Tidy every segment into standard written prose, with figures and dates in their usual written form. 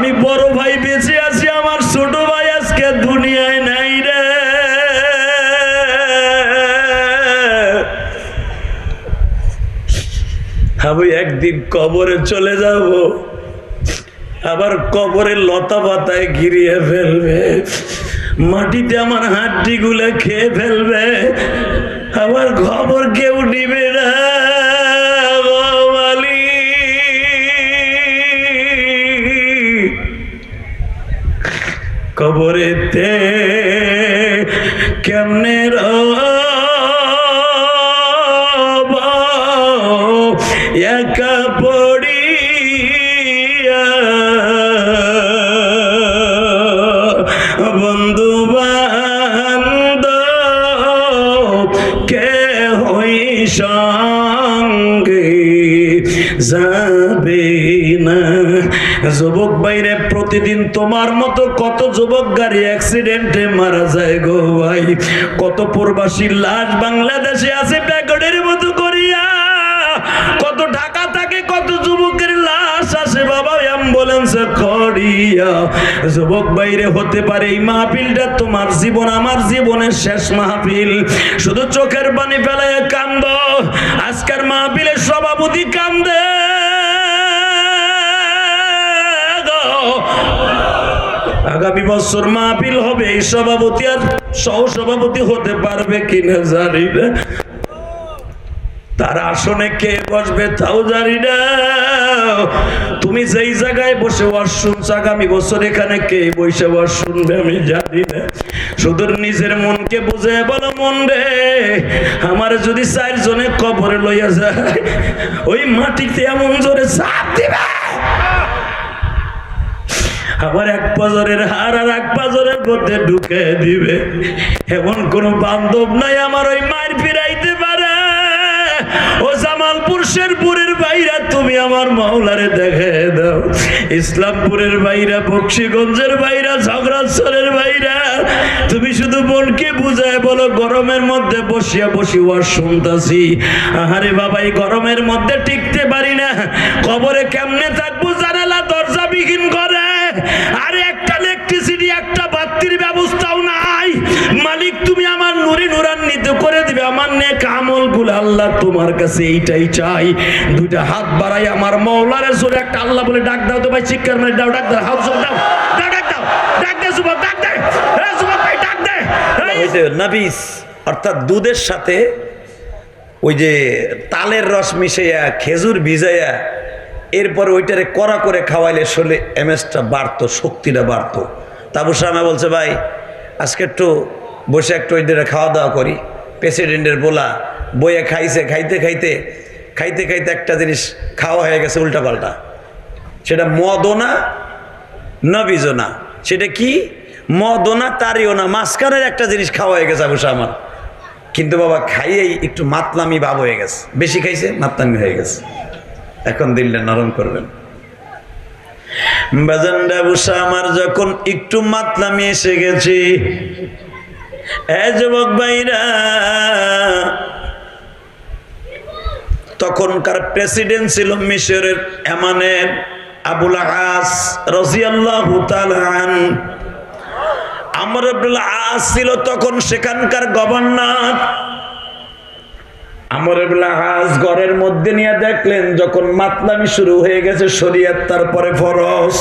আমি বড় ভাই বেঁচে আছি, আমার ছোট ভাই আজকে দুনিয়ায় নাই রে। আমি একদিন কবরে চলে যাব, আবার কবরের লতা পাতায় ঘিরিয়ে ফেলবে, মাটিতে আমার হাড্ডি গুলো খেয়ে ফেলবে, আমার খবর কেউ নিবে না। কবরেতে কেমনে একা পড়িয়া বন্ধু বান্ধব কে হই সঙ্গে যাবে না। যুবক বাইরে প্রতিদিন তোমার মতো কত যুবক গাড়ি অ্যাক্সিডেন্টে মারা যায় গো ভাই, কত প্রবাসী লাশ বাংলাদেশে আছে প্যাকেটের মতো করিয়া, কত ঢাকা থাকে কত যুবকের লাশ আসে বাবা অ্যাম্বুলেন্সে করিয়া। যুবক বাইরে হতে পারে এই মাহফিলটা তোমার জীবন আমার জীবনের শেষ মাহফিল, শুধু চোখের পানি ফেলায় কান্দ। আজকের মাহফিলের সভাপতি কান্দে, আগামী বছর মাহফিল হবে, এই সভাপতি আর সহ সভাপতি হতে পারবে কিনা জানি না, তার আসনে কে বসবে তাও জানি না। তুমি যেই জায়গায় বসে ওয়াজ শুনছো, আগামী বছর এখানে কে বসে ওয়াজ শুনবে আমি জানি না। শুধু নিজের মনকে বুঝে বলো, মন রে আমার যদি 4 জনে কবরে লইয়া যায়, ওই মাটিতে এমন জোরে চাপ দিবে আবার এক পাজরের হার আর এক পাজরের মধ্যে ঢুকে দিবে, এমন কোন বান্ধব নাই আমার ওই মায়ের ফিরাইতে পারে। ও জামালপুর শেরপুরের বাইরা তুমি আমার মাওলারে দেখে দাও, ইসলামপুরের বাইরা, বক্সিগঞ্জের বাইরা, ঝগড়াছড়ের বাইরা, তুমি শুধু মনকে বুঝায় বলো, গরমের মধ্যে বসিয়া বসি ওয়াজ শুনতাছি, আহারে বাবা এই গরমের মধ্যে টিকতে পারি না, কবরে কেমনে থাকবো, জানালা দরজা বিহীন করে, আর একটা ইলেকট্রিসিটি একটা বাতির ব্যবস্থাও নাই। মালিক তুমি আমার নুরি নুরান্বিত করে দিবে, আমার নেক আমলগুলো আল্লাহ তোমার কাছে এইটাই চাই। দুইটা হাত বাড়াই আমার মাওলারে জোরে একটা আল্লাহ বলে ডাক দাও তো ভাই, চিৎকার মেরে দাও, ডাক দাও, হাত জোরে দাও, ডাক দাও, ডাক দে যুবক, ডাক দে, হে যুবক ভাই ডাক দে। ওই যে নাবিস অর্থাৎ দুধের সাথে ওই যে তালের রস মিশাইয়া খেজুর ভিজাইয়া এরপর ওইটারে কড়া করে খাওয়াইলে শরীরে এমএসটা বাড়তো, শক্তিটা বাড়তো। তাবু সামা বলছে ভাই আজকে একটু বসে একটু ওইটা খাওয়া দাওয়া করি। প্রেসিডেন্টের বলা বইয়ে খাইছে, খাইতে খাইতে খাইতে খাইতে একটা জিনিস খাওয়া হয়ে গেছে উল্টাপাল্টা, সেটা মদও না নবীজও না, সেটা কি মদও না তারিও না, মাঝখানের একটা জিনিস খাওয়া হয়ে গেছে আবু আমার। কিন্তু বাবা খাইয়েই একটু মাতলামি ভাব হয়ে গেছে, বেশি খাইছে মাতলামি হয়ে গেছে, এখন দিলটা নরম করবেন। বাজানডা বুসা আমার যখন একটু মাতলামি এসে গেছি, যুবক ভাইরা তখনকার প্রেসিডেন্ট ছিল মিশরের এমানের আবুল আস রাদিয়াল্লাহু তাআলা আনহু। আমর ইবনুল আস ছিল তখন সেখানকার গভর্নর। আমর ইবনুল আস ঘরের মধ্যে নিয়ে দেখলেন যখন মাতলামি শুরু হয়ে গেছে, শরীয়ত তারপরে ফরজ,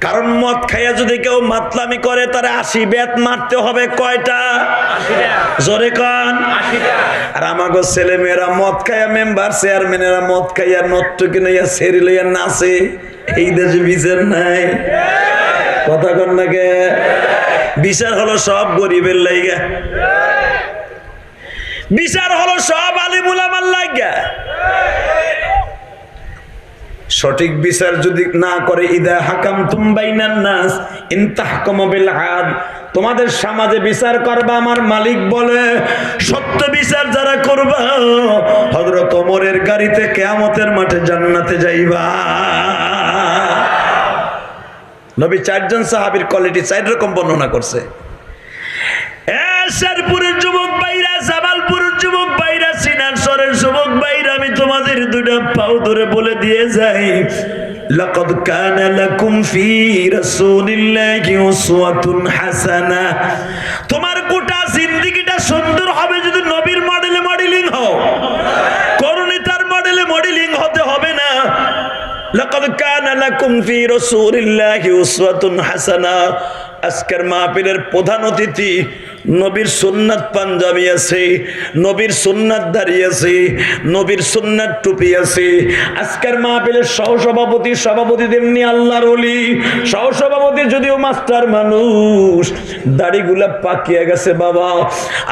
কারণ মদ খাইয়া যদি কেউ মাতলামি করে তার 80 বেত মারতে হবে। কয়টা? 80টা। জোরে কান 80টা। আর আমাগো ছেলে মেয়েরা মদ খাইয়া, মেম্বার চেয়ারম্যানেরা মদ খাইয়া নট্টকি লইয়া সেরি লইয়া নাচে, এই দেশে বিচার নাই। কথা কন নাকি? বিচার হলো সব গরিবের লাইগা, বিচার হলো সব আলিম উলামার লাইগা। সঠিক বিচার যদি না করে, ইদা হাকামতুম বাইনান নাস ইন তাহকুমু বিল আদল, তোমাদের সমাজে বিচার করবা, আমার মালিক বলে সত্য বিচার যারা করবা হযরত ওমরের গাড়িতে কিয়ামতের মাঠে জান্নাতে যাইবা। নবী 4 জন সাহাবীর কোয়ালিটি 4 রকম বর্ণনা করছে। শেরপুরের যুবক ভাইরা, জামালপুরের যুবক ভাইরা, সিনারসরের যুবক ভাইরা, আমি তোমাদের দুইটা পাও ধরে বলে দিয়ে যাই, লাকাদ কানা লাকুম ফি রাসূলিল্লাহি উসওয়াতুন হাসানাহ। তোমার গোটা জিন্দেগিটা সুন্দর হবে যদি নবীর মডেলে মডেলিং হও, করুণিতার মডেলে মডেলিং হতে হবে না। লাকাদ কানা লাকুম ফি রাসূলিল্লাহি উসওয়াতুন হাসানাহ। আজকের মাহফিলের প্রধান অতিথি, নবীর সুন্নাত পাঞ্জাবি আছে, নবীর সুন্নাত দাড়ি আছে, নবীর সুন্নাত টুপি আছে। আজকের মাহফিলের সহসভাপতি, সভাপতি তেমনি আল্লাহর ওলি, সহসভাপতি যদিও মাস্টার মানুষ, দাড়িগুলা পাকিয়ে গেছে বাবা।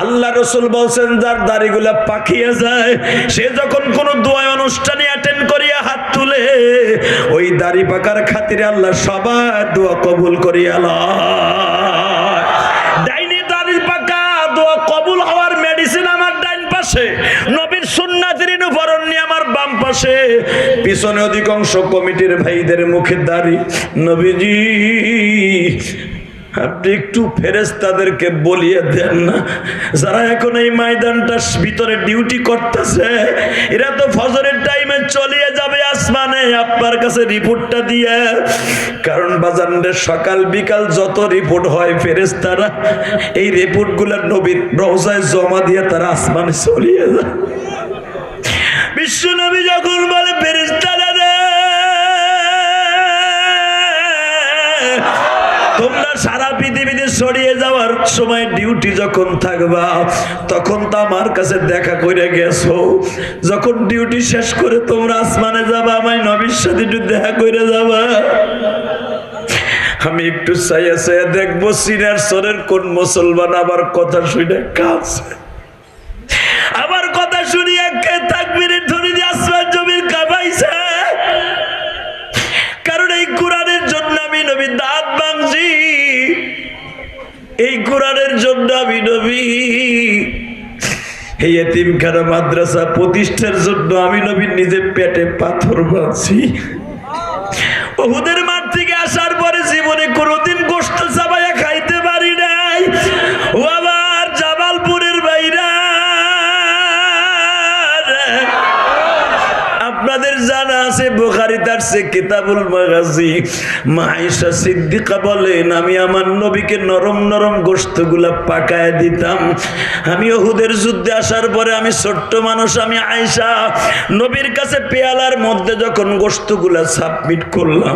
আল্লাহ রাসূল বলছেন যার দাড়িগুলা পাকিয়ে যায় সে যখন কোনো দোয়া অনুষ্ঠানে অ্যাটেন্ড করিয়া হাত তুলে, ওই দাড়ি পাকার খাতিরে আল্লাহ সবার দোয়া কবুল করিয়া আল্লাহ। ডাইনি দাড়ি পাকা দোয়া কবুল হওয়ার মেডিসিন আমার ডাইন পাশে, নবীর সুন্নাতের অনুসরণ নিয়ে আমার বাম পাশে, পিছনে অধিকাংশ কমিটির ভাইদের মুখে দাড়ি। নবীজি আপনি একটু ফেরেশতাদেরকে বলিয়ে দেন না, যারা এখন এই ময়দানটার ভিতরে ডিউটি করতেছে, এরা তো ফজরের টাইমে চলিয়ে যাবে আসমানে আপনার কাছে রিপোর্টটা দিয়ে। কারণ বাজানদের সকাল বিকাল যত রিপোর্ট হয় ফেরেশতারা এই রিপোর্টগুলো নবীর রওজায় জমা দিয়ে তারা আসমানে চলিয়ে যায়। বিশ্ব নবী যখন বলে ফেরেশতারা রে তোমরা সারা পৃথিবীতে ছড়িয়ে যাওয়ার সময় ডিউটি যখন থাকবা তখন তো আমার কাছে দেখা করে গেছো, যখন ডিউটি শেষ করে তোমরা আসমানে যাবা আমায় নবীর সাথে একটু দেখা করে যাবা। আমি একটু চাইয়া চাইয়া দেখবো সিনার সরের কোন মুসলমান আবার কথা শুনে কাঁদছে, আবার কথা শুনিয়া কে তাকবীরের ধ্বনি দিয়ে আসমান জমির কাঁপাইছে। কারণ এই কোরআনের জন্য আমি নবী দাঁত ভাঙছি, এই কোরআনের জন্য আমি নবী এই এতিমখানা মাদ্রাসা প্রতিষ্ঠার জন্য আমি নবী নিজে পেটে পাথর বাঁধছি। উহুদের মাঠ থেকে আসার পরে জীবনে কোনোদিন গোশত চাবাইয়া খাইতে পারি নাই। ও আবার জামালপুরের বাইরা আপনাদের জানা আছে বুখারীতে আছে কিতাবুল মাগাজি, মা আয়েশা সিদ্দিকা বলেন আমি আমার নবীকে নরম নরম গোশতগুলা পাকায় দিতাম। আমি উহুদের যুদ্ধে আসার পরে আমি ছোট্ট মানুষ, আমি আয়েশা নবীর কাছে পেয়ালার মধ্যে যখন গোশতগুলা সাবমিট করলাম,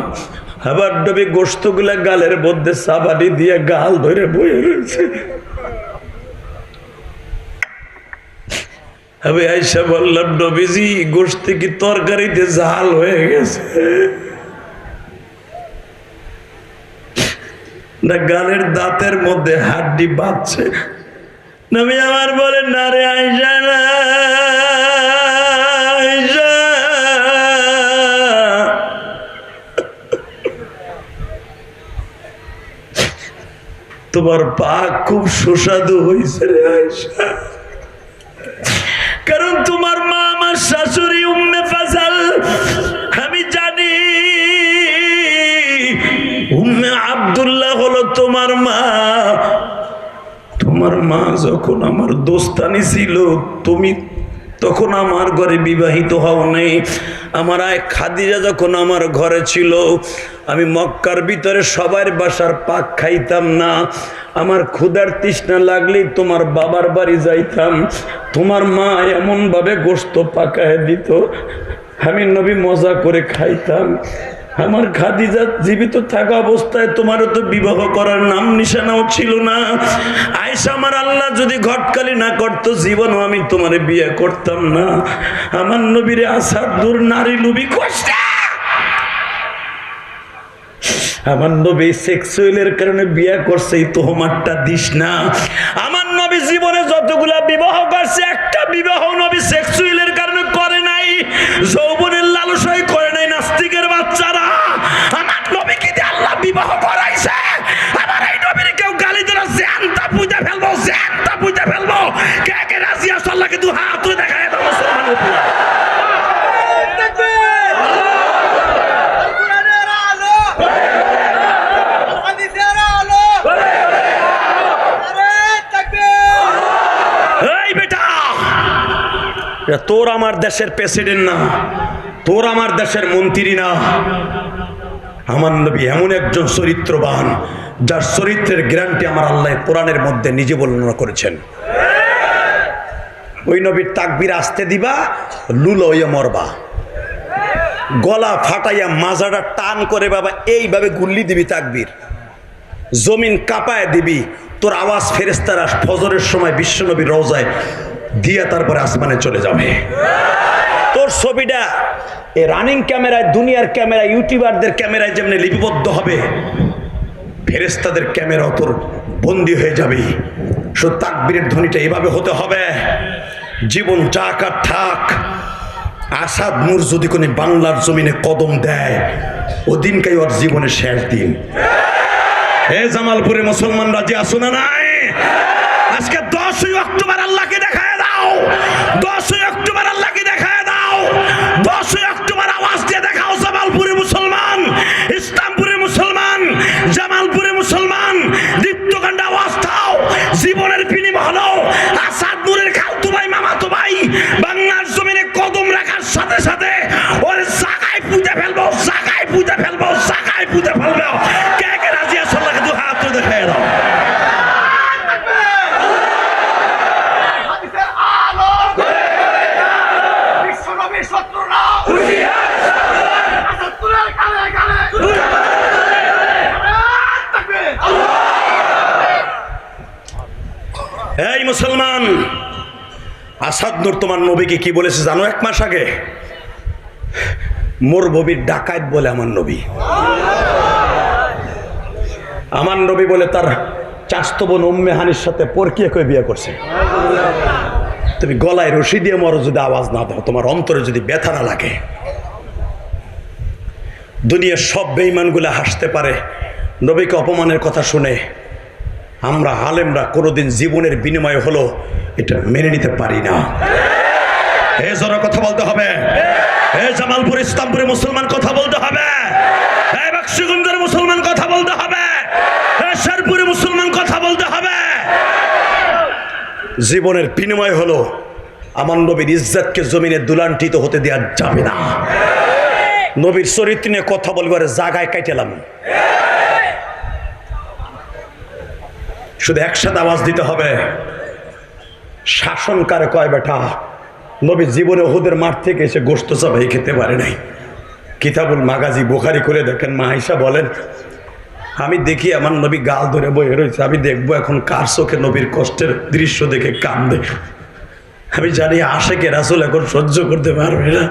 আবার নবী গোশতগুলা গালের মধ্যে সাবানি দিয়ে গাল ধরে বয়ে রয়েছে। আমি আয়েশা বললাম নবীজি গোশত কি তরকারিতে ঝাল হয়ে গেছে না গালের দাঁতের মধ্যে হাড্ডি বাঁধছে? নবী আমার বলেন না রে আয়েশা না, আয়েশা তোমার পাক খুব সুস্বাদু হয়েছে রে আয়েশা, কারণ তোমার মা আমার শাশুড়ি উম্মে ফাজল, আমি জানি উম্মে আব্দুল্লাহ হলো তোমার মা। তোমার মা যখন আমার দোস্তানি ছিল তুমি তখন আমার ঘরে বিবাহিত হও নাই। আমার আয় খাদিজা যখন আমার ঘরে ছিল আমি মক্কার ভিতরে সবার বাসার পাক খাইতাম না। আমার ক্ষুধার তৃষ্ণা লাগলেই তোমার বাবার বাড়ি যাইতাম, তোমার মা এমন ভাবে গোশত পাকায় দিত আমি নবী মজা করে খাইতাম। আমার খাদিজা জীবিত থাকা অবস্থায় তোমারও তো বিবাহ করার নাম নিশানাও ছিল না। আয়েশা আমার আল্লাহ যদি ঘটকালি না করতো জীবনও আমি তোমারে বিয়ে করতাম না। আমার নবীরে আসাদুর নারী লুবি কষ্ট, আমার নবী সেক্সুয়ালের কারণে বিয়ে করছে এই তোহমারটা দিস না। আমার নবী জীবনে যতগুলা বিবাহ করছে একটা বিবাহ নবী সেক্সুয়ালের কারণে করে নাই, যৌবনের লালসায় করে নাই। নাস্তিকের বাচ্চারা আমার নবীকে দিয়ে আল্লাহ বিবাহ করাইছে, আমার এই নবীর কেউ গালি দিলে জ্যানটা পুঁতে ফেলবো, জ্যানটা পুঁতে ফেলবো। কে কে রাজি আছে আল্লাহকে দু হাত তুলে দেখায় দাও মুসলমানের উপর। তোর আমার দেশের প্রেসিডেন্ট না, তোর আমার দেশের মন্ত্রী না, আমার নবী এমন একজন চরিত্রবান, যার চরিত্রের গ্যারান্টি আমার আল্লাহ কোরআনের মধ্যে নিজে বর্ণনা করেছেন। ওই নবীর তাকবীর আসতে দিবা, লুলো হইয়া মরবা, গলা ফাটাইয়া মাজাটা টান করে বাবা এইভাবে গুল্লি দিবি তাকবীর, জমিন কাঁপায় দিবি, তোর আওয়াজ ফেরেশতারা ফজরের সময় বিশ্বনবীর রওজায় দিয়া তারপরে আসমানে চলে যাবে। তোর ছবিটা এই রানিং ক্যামেরায়, দুনিয়ার ক্যামেরায়, ইউটিউবারদের ক্যামেরায় যেমনি লিপিবদ্ধ হবে, ফেরেশতাদের ক্যামেরাও তোর বন্দী হয়ে যাবে। শুধু তাকবীরের ধ্বনিটা এভাবে হতে হবে, জীবন যাক আর থাক। আসাদ নূর যদি কোনো বাংলার জমিনে কদম দেয়, ওদিনকাই ওর জীবনের শেষ দিন। হে জামালপুরে মুসলমান রাজি আসো না নাই? আজকে 10ই অক্টোবর আল্লাহকে দেখায় দাও, 10ই অক্টোবর আল্লাহকে দেখায় দাও, 10ই অক্টোবর আওয়াজ দিয়ে দেখাও। জামালপুরে মুসলমান, ইসলামপুরে মুসলমান, জামালপুরে মুসলমান, দীপ্তকাণ্ডে আওয়াজ দাও। জীবনের বিনিময় হলো আসাদ নূরের খালতু ভাই, মামাতো ভাই বাংলার জমিনে কদম রাখার সাথে সাথে ওর জায়গায় পুঁতে ফেলবো, জায়গায় পুঁতে ফেলবো, জায়গায় পুঁতে ফেলবো। কে কে রাজি আছো? আল্লাহকে দু হাত তুলে দেখায় দাও। এই মুসলমান, আসাদ নূর তোমার নবীকে কি বলেছে জানো? 1 মাস আগে মরুভূমির ডাকাত বলে আমার নবী। আমার নবী বলে তার চাচতো বোন উম্মে হানির সাথে পরকিয়া করে বিয়ে করছে। তুমি গলায় রশি দিয়ে মরো যদি আওয়াজ না দাও, তোমার অন্তরে যদি ব্যথা না লাগে। দুনিয়ার সব বেঈমানগুলো হাসতে পারে নবীকে অপমানের কথা শুনে, আমরা আলেমরা কোনোদিন জীবনের বিনিময় হলো এটা মেনে নিতে পারি না। এ জোরে কথা বলতে হবে। এ জামালপুর ইসলামপুরে মুসলমান কথা বলতে হবে। এ বক্সিগঞ্জের মুসলমান কথা বলতে হবে। এ শেরপুরে মুসলমান কথা বলতে হবে। জীবনের বিনিময় হলো আমার নবীর ইজ্জতকে জমিনে দুলান্টিত হতে দেওয়া যাবে না। নবীর চরিত্র নিয়ে কথা বলবার জায়গায় কাইটেলাম। শুধু একসাথে আওয়াজ দিতে হবে। শাসন কারে কয় বেটা? নবী জীবনে ওহুদের মাঠ থেকে এসে গোশত চাবাই খেতে পারে নাই। কিতাবুল মাগাজি বুখারী করে দেখেন, মা আয়েশা বলেন, আমি দেখি আমার নবী গাল ধরে বয়ে রয়েছে, আমি দেখবো এখন কার চোখে নবীর কষ্টের দৃশ্য দেখে কান্দে। আমি জানি আশেকে রাসূল এখন সহ্য করতে পারবে না।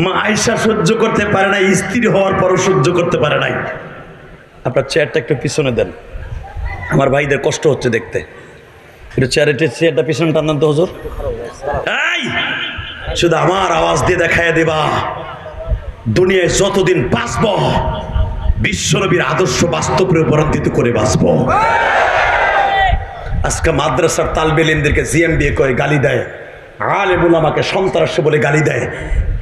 মা আয়েশা সহ্য করতে পারে না, স্ত্রী হওয়ার পরও সহ্য করতে পারে নাই। আপনার চেয়ারটা একটু পিছনে দেন, আমার ভাইদের কষ্ট হচ্ছে দেখতে। একটু চেয়ারটা পিছনে টানান তো হুজুর। এই শুধু আমার আওয়াজ দিয়ে দেখায় দেবা, দুনিয়ায় যতদিন বাঁচব বিশ্বনবীর আদর্শ বাস্তবে রূপান্তরিত করে বাঁচব। আজকে মাদ্রাসার তালবে ইলমদেরকে জিএমবিএ করে গালি দেয়, আলেম উলামাকে সন্ত্রাসী বলে গালি দেয়।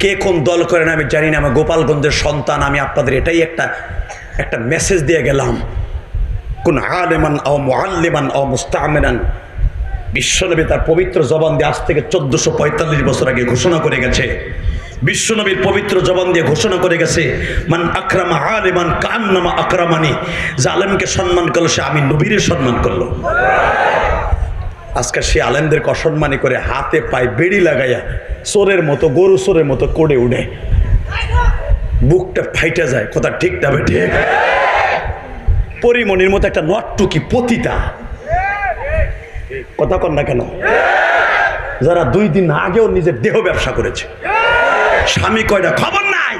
কে কোন দল করেন আমি জানি না, আমি গোপালগঞ্জের সন্তান। আমি আপনাদের এটাই একটা মেসেজ দিয়ে গেলাম, কোন আলেমান ও মুআল্লিমান ও মুস্তামিনান। বিশ্বনবী তার পবিত্র জবান দিয়ে আজ থেকে 1445 বছর আগে ঘোষণা করে গেছে। বিশ্বনবীর পবিত্র জবান দিয়ে ঘোষণা করে গেছে, মান আকরামা আলিমান কান্নামা আকরামানি। যে আলেমকে সম্মান করলো সে আমি নবীরে সম্মান করলো। আজকে সে আলেমদেরকে অসম্মানী করে হাতে পায়ে বেড়ি লাগাইয়া চোরের মতো, গরু চোরের মতো কোড়ে উঠে, বুকটা ফাইটা যায়। কথা ঠিক না বেঠে? পরিমণির মতো একটা নটটুকি পতিতা, কথা কন না কেন? যারা 2 দিন আগেও নিজের দেহ ব্যবসা করেছে, স্বামী কয়টা খবর নাই,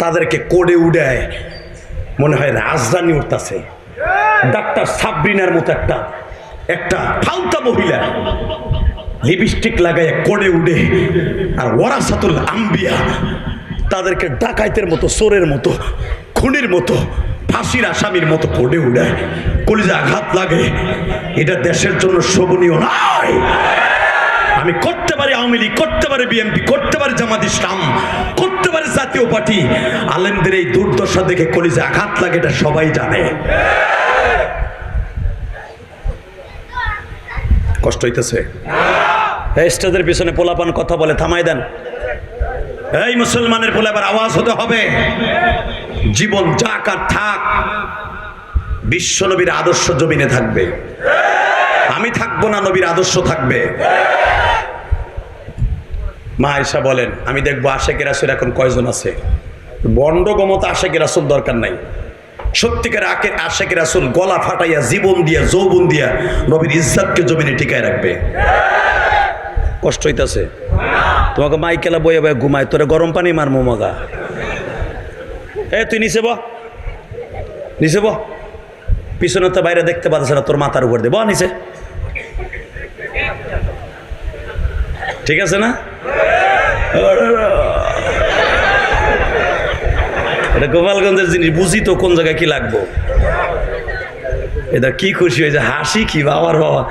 তাদেরকে কোড়ে উড়ায় মনে হয় রাজধানী উঠতেছে। ডাক্তার সাবরিনার মতো একটা ফালতা মহিলা লিপস্টিক লাগাইয়া কোড়ে উড়ে, আর ওয়ারাসাতুল আম্বিয়া তাদেরকে ডাকাইতের মতো, চোরের মতো, খুনির মতো, ফাঁসির আসামির মতো কোড়ে উড়ায়। কলিজা আঘাত লাগে। এটা দেশের জন্য শোভনীয় নয়। আমি করতে পারি আওয়ামী লীগ, করতে পারি বিএনপি, করতে পারি জামাত ইসলাম, করতে পারি জাতীয় পার্টি। আলেমদের এই দুর্দশা দেখে কলিজা আঘাত লাগে, এটা সবাই জানে। কষ্ট হইতেছে? স্টেজের পিছনে পোলাপান কথা বলে, থামাই দেন। এই মুসলমানের বলে আবার আওয়াজ হতে হবে, জীবন যাক আর থাক, বিশ্ব নবীর আদর্শ জমিনে থাকবে। আমি থাকবো না, নবীর আদর্শ থাকবে। মা আয়েশা বলেন, আমি দেখবো আশেকের রাসূল এখন কয়জন আছে। বন্ড গমতা আশেকের রাসূল দরকার নাই, সত্যিকার আশেকের রাসূল গলা ফাটাইয়া জীবন দিয়া যৌবন দিয়া নবীর ইজ্জতকে জমিনে টিকায় রাখবে। কষ্ট হইতাছে তোমাকে, মাইকেলা বইয়া বইয়া ঘুমায়, তোরে গরম পানি মার মোমাগা। তুই নিচে বহ, নিচে বহ, পিছনে তো বাইরে দেখতে পাচ্ছে না, তোর মাথার উপর দিয়ে বহ নিচে, ঠিক আছে না? এটা গোপালগঞ্জের জিনিস, বুঝি তো কোন জায়গায় কি লাগবো। এটা কি খুশি হয়েছে, হাসি কি বাবার বাবা,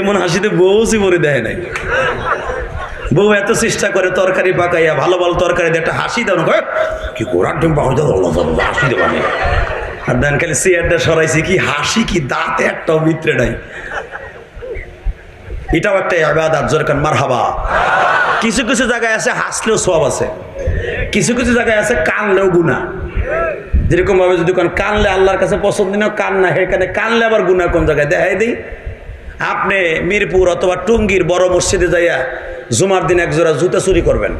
এমন হাসিতে বউ জীবনে দেয় নাই। বউ এত চেষ্টা করে তরকারি পাকাইয়া, ভালো ভালো তরকারি দিয়ে একটা হাসি দাও না, কি গোড়ার ডিম পাকা হাসি দেওয়া নেই। আর দেন খালি চেয়ারটা সরাইছি, কি হাসি, কি দাঁতে একটাও ভিতরে নাই। এটাও একটা ইবাদত, জোরকান মারহাবা। কিছু কিছু জায়গায় আছে হাসলেও সওয়াব আছে, কিছু কিছু জায়গায় আছে কানলেও গুনাহ। যেরকম ভাবে যদি কানলে আল্লাহর কাছে পছন্দ না, কান না সেখানে কানলে আবার গুনাহ কোন জায়গায় দেখাই দিই। আপনি মিরপুর অথবা টঙ্গীর বড় মসজিদে যাইয়া জুমার দিন এক জোড়া জুতা চুরি করবেন,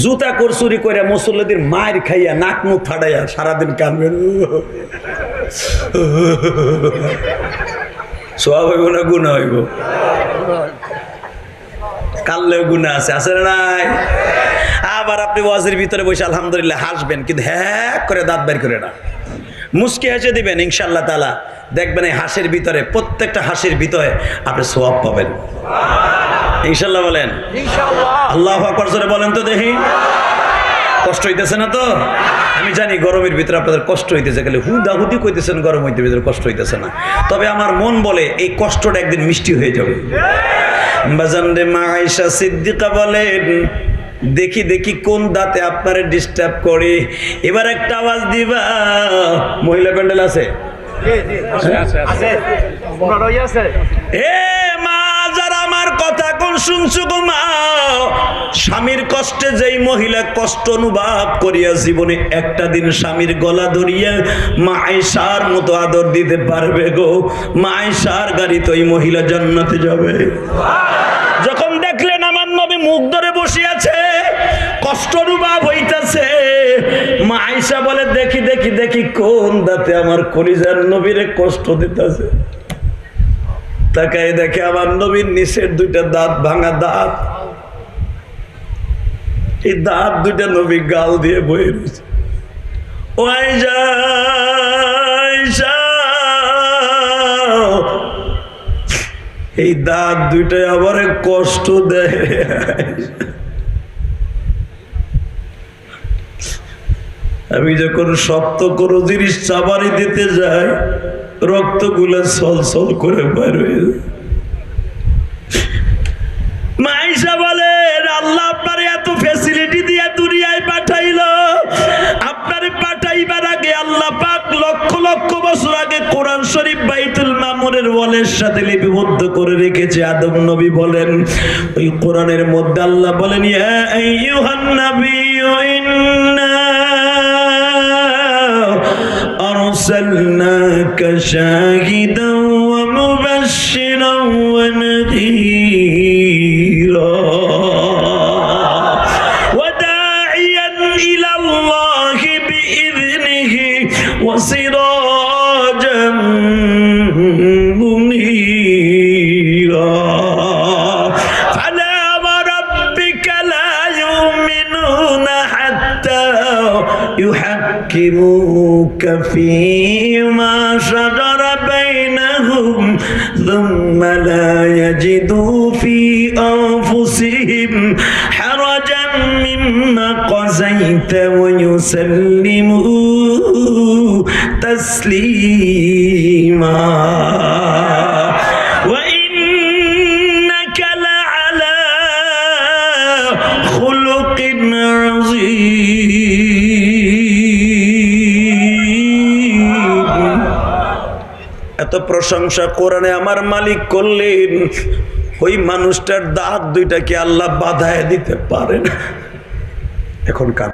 জুতা চুরি করে মুসল্লিদের মার খাইয়া নাক মুখ ফাটাইয়া সারাদিন কানবেন, সওয়াব হইব না গুনাহ হইব? কানলেও গুনাহ আছে, আছে না নাই? আবার আপনি ওয়াজের ভিতরে বসে আলহামদুলিল্লাহ হাসবেন, কিন্তু হ্যাঁ করে দাঁত বের করে না, মুস্কি হেসে দিবেন, ইনশাআল্লাহ তাআলা দেখবেন এই হাসির ভিতরে, প্রত্যেকটা হাসির ভিতরে আপনি সওয়াব পাবেন ইনশাআল্লাহ। বলেন ইনশাআল্লাহ। আল্লাহু আকবার জোরে বলেন তো দেখি। কষ্ট হইতেছে না তো? আমি জানি গরমের ভিতরে আপনাদের কষ্ট হইতেছে, খালি হুদাহুদি কইতেছেন, গরম হইতে ভিতরে কষ্ট হইতেছে না। তবে আমার মন বলে এই কষ্টটা একদিন মিষ্টি হয়ে যাবে। বাজানরে মা আয়েশা সিদ্দিকা বলেন, দেখি দেখি কোন দাঁতে আপনারে ডিস্টার্ব করে, এবার একটা আওয়াজ দিবা। মহিলা প্যান্ডেল আছে? মা যারা আমার কথা কোন শুনছো গো মা, স্বামীর কষ্টে যেই মহিলা কষ্ট অনুভব করিয়া জীবনে একটা দিন স্বামীর গলা ধরিয়া মা আয়েশার মতো আদর দিতে পারবে গো, মা আয়েশার গাড়িতে ওই মহিলা জান্নাতে যাবে। যখন দেখলেন আমার নবী মুখ ধরে বসে আছে, কষ্ট অনুভব হইতাছে, মা আয়েশা বলে দেখি দেখি দেখি কোন দাঁতে আমার কলিজার নবীরে কষ্ট দিতেছে। তাকাই দেখে আমার নবীর নিচের দুইটা দাঁত ভাঙা দাঁত, এই দাঁত দুইটা নবী গাল দিয়ে বয়ে রয়েছে। ও আয়েশা, আয়েশা, এই দাঁত দুইটাই আবার কষ্ট দেয়। আমি যখন শক্ত কোনো জিনিস চাবারি দিতে যাই, রক্তগুলো ছলছল করে বের হয়ে যায়। মা আয়েশা বলেন, আল্লাহ আপনার এত ফ্যাসিলিটি দিয়ে দুনিয়ায় পাঠাইলো, আপনার পাঠাইবার আগে আল্লাহ পাক লক্ষ লক্ষ বছর আগে কোরআন শরীফ বাইতুল মামুনের ওয়ালের সাথে লিপিবদ্ধ করে রেখেছে। আদম নবী বলেন, ওই কোরআনের মধ্যে আল্লাহ বলেন, ইয়া আইয়ুহান নাবিয়্যু ইন্না আরসালনাকা শাহিদান ওয়া মুবাশশিরান ওয়া নাযীরা ওয়া দাঈয়ান ইলাল্লাহি বিইذনিহি ওয়া সিরাজাম মুনীরা ফালা ওয়া রাব্বিকা লা ইউমিনুনা হাত্তা يحكموك فيما شجر بينهم ثم لا يجدوا في أنفسهم حرجا مما قضيت ويسلموا تسليما وإنك لعلى خلق عظيم। এত প্রশংসা কোরআনে আমার মালিক করলেন, ওই মানুষটার দাঁত দুইটাকে আল্লাহ বাঁধায় দিতে পারেন। এখনকার